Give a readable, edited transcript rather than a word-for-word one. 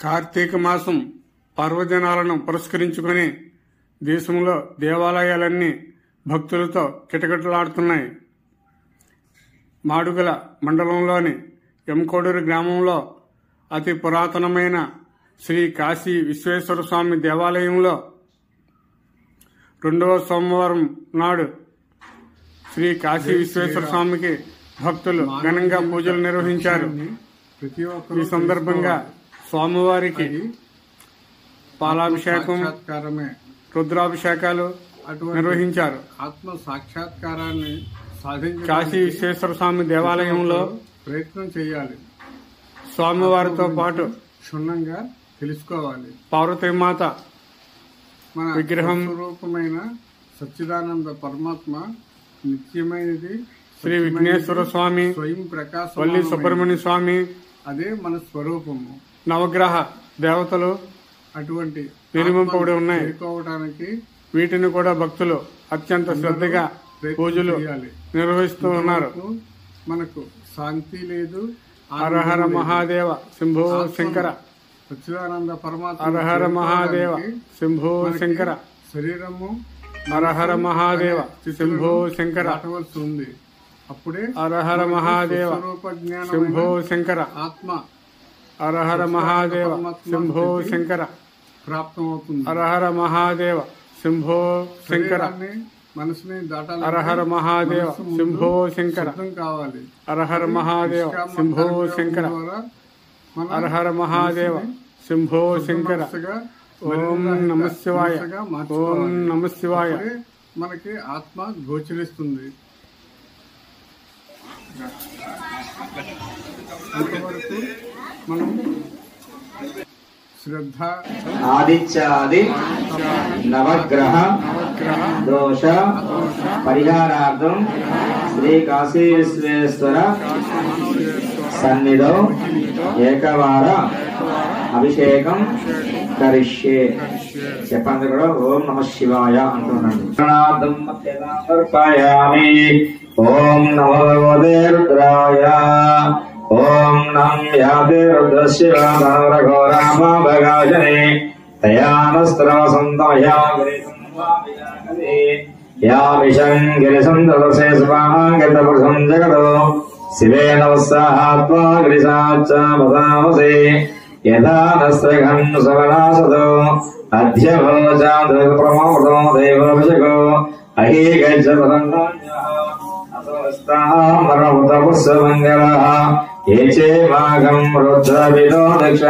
కార్తీక మాసం పర్వదినాలను పురస్కరించుకుని దేశంలో దేవాలయాలన్నీ భక్తులతో కిటకిటలాడుతున్నాయి. మాడుగుల మండలంలోని ఎంకోడూరు గ్రామంలో అతి పురాతనమైన శ్రీ కాశీ విశ్వేశ్వర స్వామి దేవాలయంలో 2వ సోమవారం నాడు శ్రీ కాశీ విశ్వేశ్వర స్వామికి భక్తులు ఘనంగా పూజలు నిర్వహించారు. ఈ సందర్భంగా స్వామివారికి పాలాభిషేకం, రుద్రాభిషేకాలు నిర్వహించారు. ఆత్మ సాక్షాత్కారాన్ని సాధించడానికి కాశీ విశ్వేశ్వర స్వామి దేవాలయంలో ప్రయత్నం చేయాలి. స్వామివారితో పాటు క్షుణ్ణంగా తెలుసుకోవాలి. పార్వతీమాత మన విగ్రహం, స్వరూపమైన సచ్చిదానంద పరమాత్మ నిత్యమైనది శ్రీ విఘ్నేశ్వర స్వామి, స్వయం ప్రకాశం, వల్లి సుబ్రహ్మణ్య స్వామి, అదే మన స్వరూపము. నవగ్రహ దేవతలు అటువంటి నిర్మింపబడి ఉన్నాయి. చేరుకోవడానికి వీటిని కూడా భక్తులు అత్యంత శ్రద్ధగా పూజలు నిర్వహిస్తూ ఉన్నారు. మనకు శాంతి లేదు. హరహర మహాదేవ శంభో శంకర, సచ్చిదానంద పరమాత్మ హరహర మహాదేవ శంభో శంకర, శరీరము హరహర మహాదేవ శంభో శంకర, దాటవలసి ఉంది. అప్పుడే హరహర మహాదేవ శంభో శంకర, ఆత్మ హరహర మహాదేవ శంభో శంకర, ప్రాప్తమవుతుంది. హరహర మహాదేవ శంభో శంకర, మనసుని దాటాలి. హరహర మహాదేవ శంభో శంకర, కావాలి. హరహర మహాదేవ శంభో శంకర, హరహర మహాదేవ శంభో శంకర. ఓం నమ శివాయ, ఓం నమ శివాయ. మనకి ఆత్మ గోచరిస్తుంది. అంతవరకు మనం శ్రద్ధ ఆదిత్యాది నవగ్రహ దోష పరిహారార్థం శ్రీ కాశీ విశ్వేశ్వర సన్నిధౌ ఏకవార అభిషేకం కరిష్యే. చెప్పండి కూడా ఓం నమ శివాయ అంటున్నాడు. ఓం నమో భగవతే రుద్రాయ, ఓం నం యాదే రుద్రశివాఘోరామాభగాజనే తయానస్త్రవసంతమయాగిరిసంవామియాకలే యా విశంగిరిసందసే స్వాంగతపురుషం జగదో శివేన ఉత్సాహాత్మా గిరిసాచ్చామసామసే యథా నస్త్రఘం సవనాసదో అధ్యభోజాదృతప్రమోదో దైవోభిషకో అహీ గజ్జపదండాన్యః మంగళ ఏ చే భాగం రుద్రవిదో దక్ష